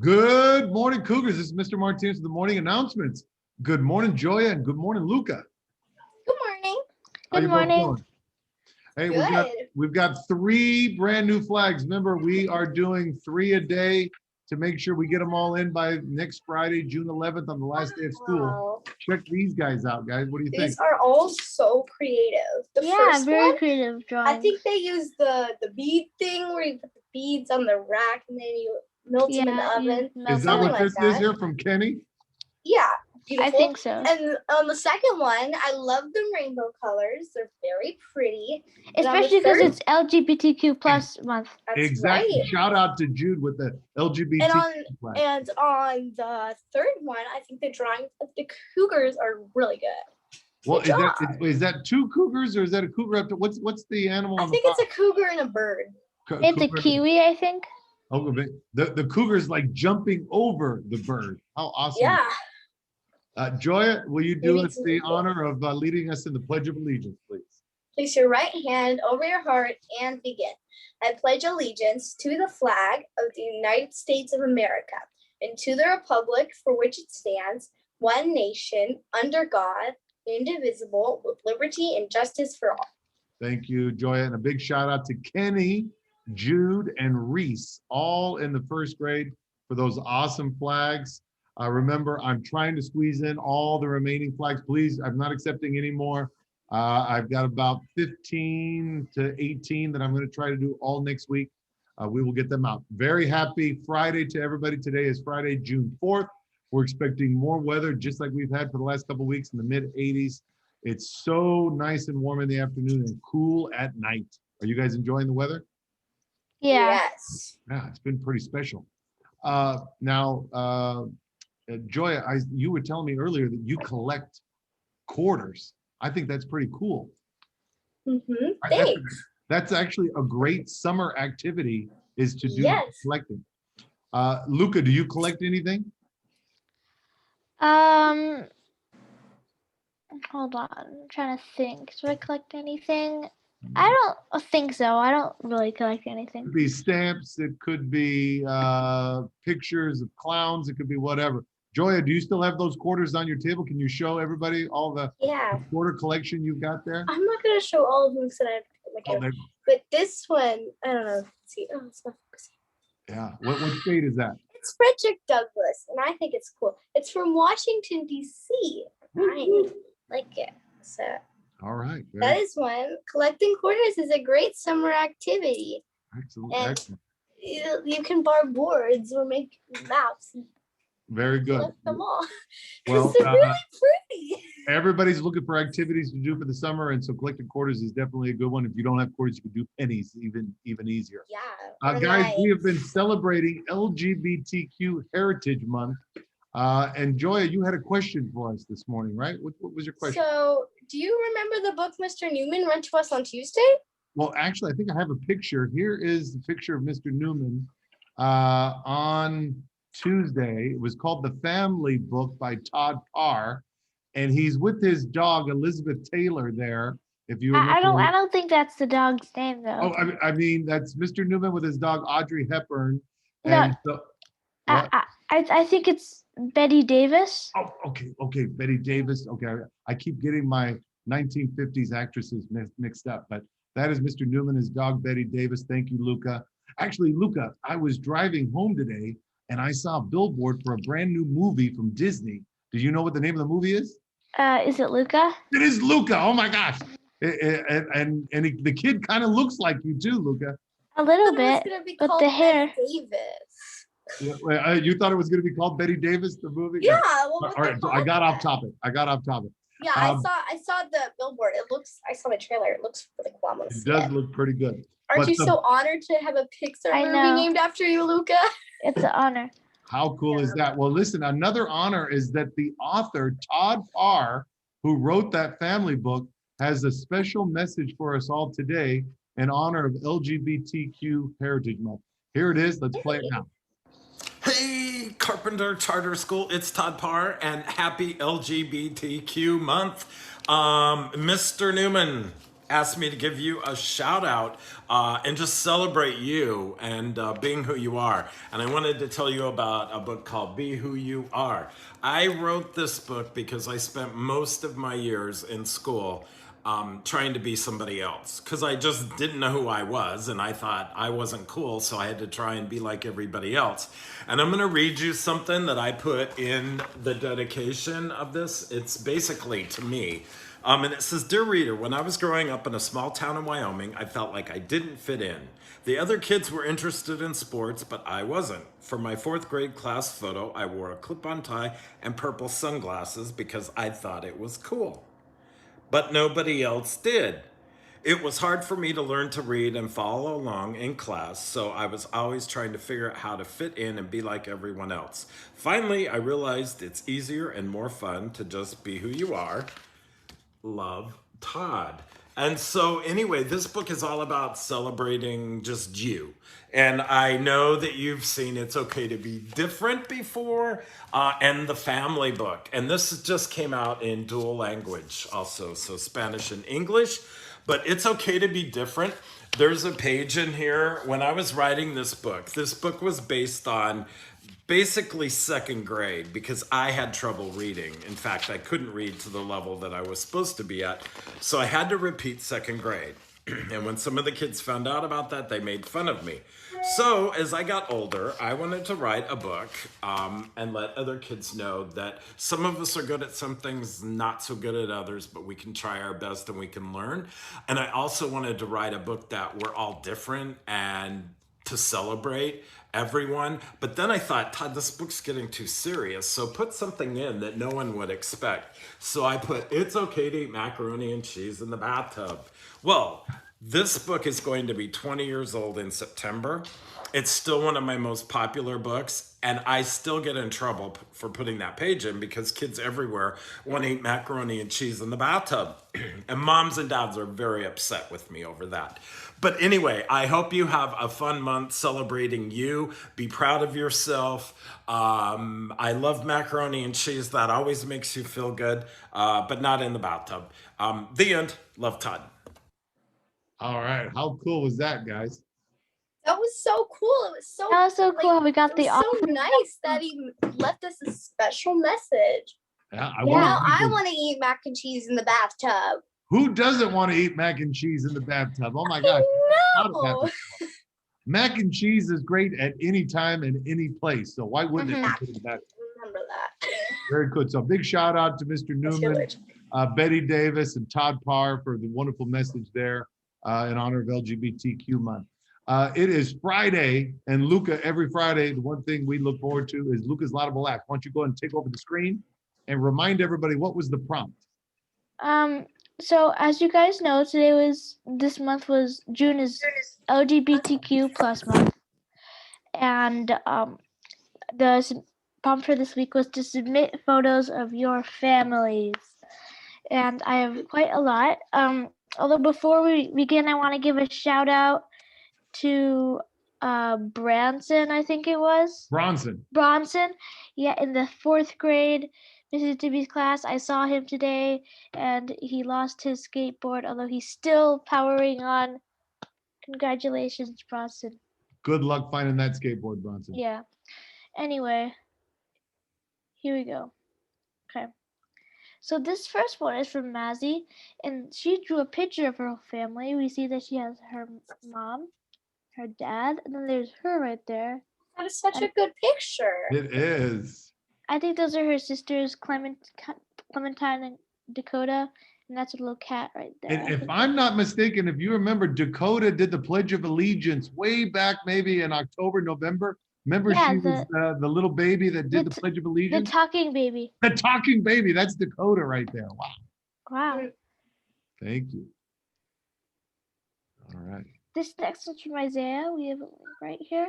Good morning, Cougars. This is Mr. Martinez with the morning announcements. Good morning, Joya, and good morning, Luca. Good morning. How you Good both morning. doing? Hey, Good. we've got 3 brand new flags. Remember, we are doing 3 a day to make sure we get them all in by next Friday, June 11th, on the last day of school. Wow. Check these guys out, guys. What do you think? These are all so creative. The Yeah, first very one, creative drawing. I think they use the bead thing where you put the beads on the rack and then you melt them in the oven. Is that something what like this is that. here from Kenny? Yeah, beautiful. I think so. And on the second one, I love the rainbow colors. They're very pretty. Especially because it's LGBTQ plus month. That's Exactly. right. Shout out to Jude with the LGBT flag. And on the third one, I think the drawings of the cougars are really good. Well, Good is that 2 cougars or is that a cougar up to what's the animal? I think it's a cougar and a bird. It's a kiwi, I think. Oh, the cougar's like jumping over the bird. How awesome! Yeah. Joya, will you do Maybe us the honor of leading us in the Pledge of Allegiance, please? Place your right hand over your heart and begin. I pledge allegiance to the flag of the United States of America and to the republic for which it stands, one nation, under God, indivisible, with liberty and justice for all. Thank you, Joya, and a big shout out to Kenny, Jude, and Reese, all in the 1st grade for those awesome flags. Remember, I'm trying to squeeze in all the remaining flags. Please, I'm not accepting any more. I've got about 15 to 18 that I'm going to try to do all next week. We will get them out. Very happy Friday to everybody. Today is Friday, June 4th. We're expecting more weather, just like we've had for the last couple of weeks, in the mid 80s. It's so nice and warm in the afternoon and cool at night. Are you guys enjoying the weather? Yeah. Yes. Yeah, it's been pretty special. Joya, you were telling me earlier that you collect quarters. I think that's pretty cool. Thanks. That's actually a great summer activity, is to do collecting. Luca, do you collect anything? Hold on. I'm trying to think. Do I collect anything? I don't think so. I don't really collect anything. It could be stamps. It could be pictures of clowns. It could be whatever. Joya, do you still have those quarters on your table? Can you show everybody all the quarter collection you've got there? I'm not going to show all of them because I have but this one, I don't know. Let's see. Oh, it's not focusing. Yeah. What state is that? It's Frederick Douglass, and I think it's cool. It's from Washington, D.C. I like it. So all right. That is one. Collecting quarters is a great summer activity. Excellent. You can borrow boards or make maps. Very good. Collect them all. Well, they're really pretty. Everybody's looking for activities to do for the summer, and so collecting quarters is definitely a good one. If you don't have quarters, you can do pennies, even easier. Yeah. Guys, we have been celebrating LGBTQ Heritage Month. And Joya, you had a question for us this morning, right? What was your question? So, do you remember the book Mr. Newman read to us on Tuesday? Well, actually, I think I have a picture. Here is the picture of Mr. Newman on Tuesday. It was called The Family Book by Todd Parr, and he's with his dog Elizabeth Taylor there. If you I don't think that's the dog's name though. Oh, I mean that's Mr. Newman with his dog Audrey Hepburn. And I think it's Betty Davis. Oh, okay, Betty Davis. Okay, I keep getting my 1950s actresses mixed up, but that is Mr. Newman, his dog Betty Davis. Thank you, Luca. Actually, Luca, I was driving home today and I saw a billboard for a brand new movie from Disney. Do you know what the name of the movie is? Is it Luca? It is Luca. Oh my gosh. The kid kind of looks like you too, Luca. A little bit, but the hair. Davis. You thought it was going to be called Betty Davis, the movie? Yeah. All right, so I got off topic. Yeah, I saw the billboard. I saw the trailer. It looks really cool. It does look pretty good. Aren't you so honored to have a Pixar movie named after you, Luca? It's an honor. How cool is that? Well, listen, another honor is that the author, Todd Parr, who wrote that family book, has a special message for us all today in honor of LGBTQ Heritage Month. Here it is. Let's play it now. Hey, Carpenter Charter School, it's Todd Parr, and happy LGBTQ month. Mr. Newman, asked me to give you a shout out and just celebrate you and being who you are. And I wanted to tell you about a book called Be Who You Are. I wrote this book because I spent most of my years in school trying to be somebody else because I just didn't know who I was and I thought I wasn't cool, so I had to try and be like everybody else. And I'm going to read you something that I put in the dedication of this. It's basically to me. And it says, "Dear reader, when I was growing up in a small town in Wyoming, I felt like I didn't fit in. The other kids were interested in sports, but I wasn't. For my fourth grade class photo, I wore a clip-on tie and purple sunglasses because I thought it was cool. But nobody else did. It was hard for me to learn to read and follow along in class, so I was always trying to figure out how to fit in and be like everyone else. Finally, I realized it's easier and more fun to just be who you are. Love, Todd." And so anyway, this book is all about celebrating just you. And I know that you've seen It's Okay to Be Different before, and the family book. And this just came out in dual language also, so Spanish and English. But It's Okay to Be Different. There's a page in here. When I was writing this book was based on basically second grade because I had trouble reading. In fact, I couldn't read to the level that I was supposed to be at. So I had to repeat second grade. And when some of the kids found out about that, they made fun of me. So as I got older, I wanted to write a book and let other kids know that some of us are good at some things, not so good at others, but we can try our best and we can learn. And I also wanted to write a book that we're all different and to celebrate everyone. But then I thought, Todd, this book's getting too serious, so put something in that no one would expect. So I put, "It's okay to eat macaroni and cheese in the bathtub." Well, this book is going to be 20 years old in September. It's still one of my most popular books, and I still get in trouble for putting that page in because kids everywhere want to eat macaroni and cheese in the bathtub. And moms and dads are very upset with me over that. But anyway, I hope you have a fun month celebrating you. Be proud of yourself. I love macaroni and cheese. That always makes you feel good, but not in the bathtub. The end. Love, Todd. All right. How cool was that, guys? That was so cool. It was so That was so like, cool. We got it the was so nice that he left us a special message. Yeah, Now I want to eat mac and cheese in the bathtub. Who doesn't want to eat mac and cheese in the bathtub? Oh my gosh. No. Mac and cheese is great at any time and any place. So why wouldn't it be good in the bathtub? Remember that. Very good. So big shout out to Mr. Newman, Betty Davis, and Todd Parr for the wonderful message there in honor of LGBTQ month. It is Friday, and Luca, every Friday, the one thing we look forward to is Luca's Laudable Act. Why don't you go and take over the screen and remind everybody what was the prompt? So as you guys know, June is LGBTQ plus month. And the prompt for this week was to submit photos of your families. And I have quite a lot. Although before we begin, I want to give a shout out to Branson, I think it was. Bronson. Yeah, in the fourth grade Mississippi's class. I saw him today and he lost his skateboard, although he's still powering on. Congratulations, Bronson. Good luck finding that skateboard, Bronson. Yeah. Anyway, here we go. Okay. So this first one is from Mazzy, and she drew a picture of her whole family. We see that she has her mom, her dad, and then there's her right there. That is such a good picture. It is. I think those are her sisters, Clementine and Dakota, and that's a little cat right there. And if I'm not mistaken, if you remember, Dakota did the Pledge of Allegiance way back maybe in October, November. Remember, yeah, she was the little baby that did the Pledge of Allegiance? The talking baby. The talking baby. That's Dakota right there. Wow. Wow. Thank you. All right. This next one's from Isaiah. We have it right here.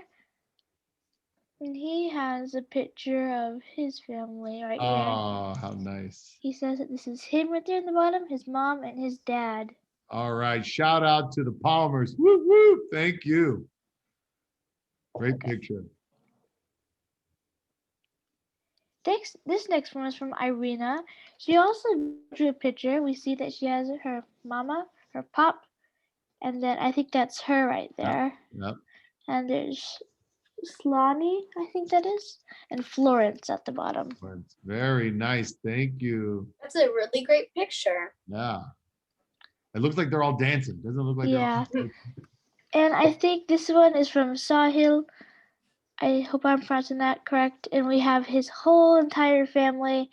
And he has a picture of his family right here. Oh, how nice. He says that this is him right there in the bottom, his mom and his dad. All right. Shout out to the Palmers. Woo, woo. Thank you. Great picture. This next one is from Irina. She also drew a picture. We see that she has her mama, her pop. And then I think that's her right there. Yep. And there's Slani, I think that is, and Florence at the bottom. Very nice. Thank you. That's a really great picture. Yeah. It looks like they're all dancing. Doesn't it look like Yeah. they're all And I think this one is from Sahil. I hope I'm pronouncing that correct. And we have his whole entire family.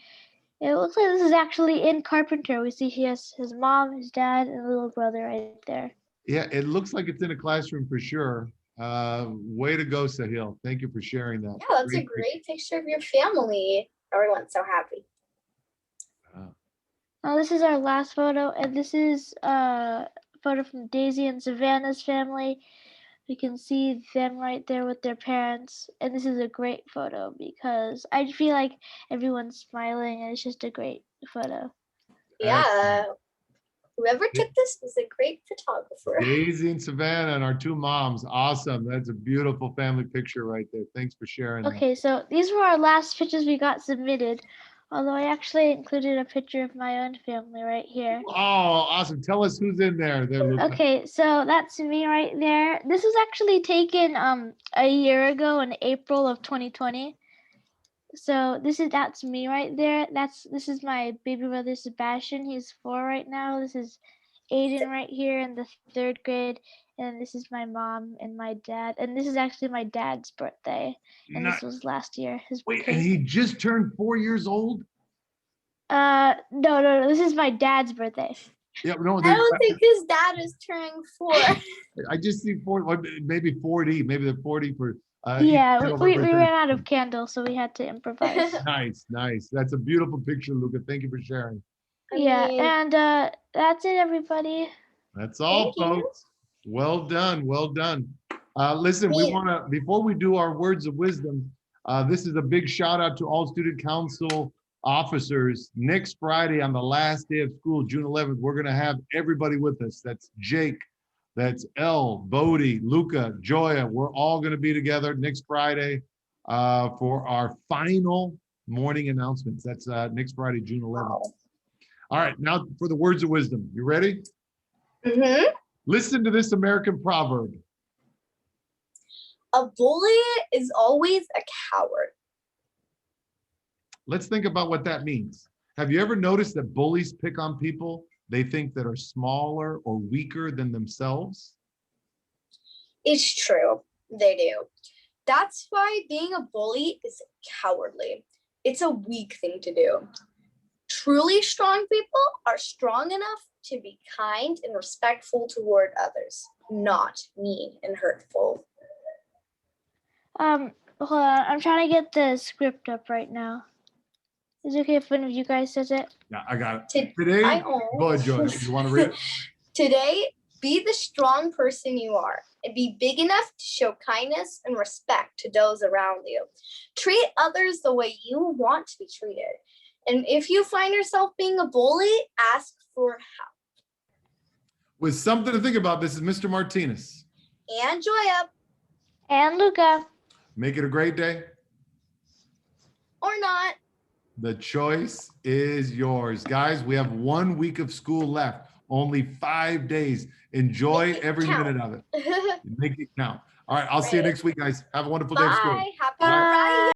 It looks like this is actually in Carpenter. We see he has his mom, his dad, and a little brother right there. Yeah, it looks like it's in a classroom for sure. Way to go, Sahil. Thank you for sharing that. Yeah, that's a great picture of your family. Everyone's so happy. Now this is our last photo, and this is a photo from Daisy and Savannah's family. You can see them right there with their parents, and this is a great photo because I feel like everyone's smiling, and it's just a great photo. Yeah. Whoever took this was a great photographer. Daisy and Savannah and our two moms. Awesome. That's a beautiful family picture right there. Thanks for sharing that. Okay, so these were our last pictures we got submitted, although I actually included a picture of my own family right here. Oh, awesome. Tell us who's in there. Luca. Okay, so that's me right there. This was actually taken a year ago in April of 2020. So that's me right there. This is my baby brother Sebastian. He's 4 right now. This is Aiden right here in the 3rd grade, and this is my mom and my dad. And this is actually my dad's birthday, and this was last year. Wait, and he just turned 4 years old? No. This is my dad's birthday. Yeah, no. I don't think his dad is turning 4. I just see 40, maybe 40. Maybe they're 40 for. Yeah, we ran out of candles, so we had to improvise. Nice. That's a beautiful picture, Luca. Thank you for sharing. Yeah, and that's it, everybody. That's all, folks. Well done. Listen, we want to, before we do our words of wisdom, this is a big shout out to all student council officers. Next Friday on the last day of school, June 11th, we're going to have everybody with us. That's Jake. That's Elle, Bodie, Luca, Joya. We're all going to be together next Friday for our final morning announcements. That's next Friday, June 11th. Wow. All right, now for the words of wisdom. You ready? Mm-hmm. Listen to this American proverb. A bully is always a coward. Let's think about what that means. Have you ever noticed that bullies pick on people they think that are smaller or weaker than themselves? It's true. They do. That's why being a bully is cowardly. It's a weak thing to do. Truly strong people are strong enough to be kind and respectful toward others, not mean and hurtful. Hold on. I'm trying to get the script up right now. Is it okay if one of you guys says it? Yeah, I got it. Today, go ahead, Joy. You want to read it? Today, be the strong person you are and be big enough to show kindness and respect to those around you. Treat others the way you want to be treated. And if you find yourself being a bully, ask for help. With something to think about, this is Mr. Martinez. And Joya. And Luca. Make it a great day. Or not. The choice is yours. Guys, we have 1 week of school left. Only 5 days. Enjoy every minute of it. Make it count. All right, I'll see you next week, guys. Have a wonderful day of school. Bye. Happy Friday.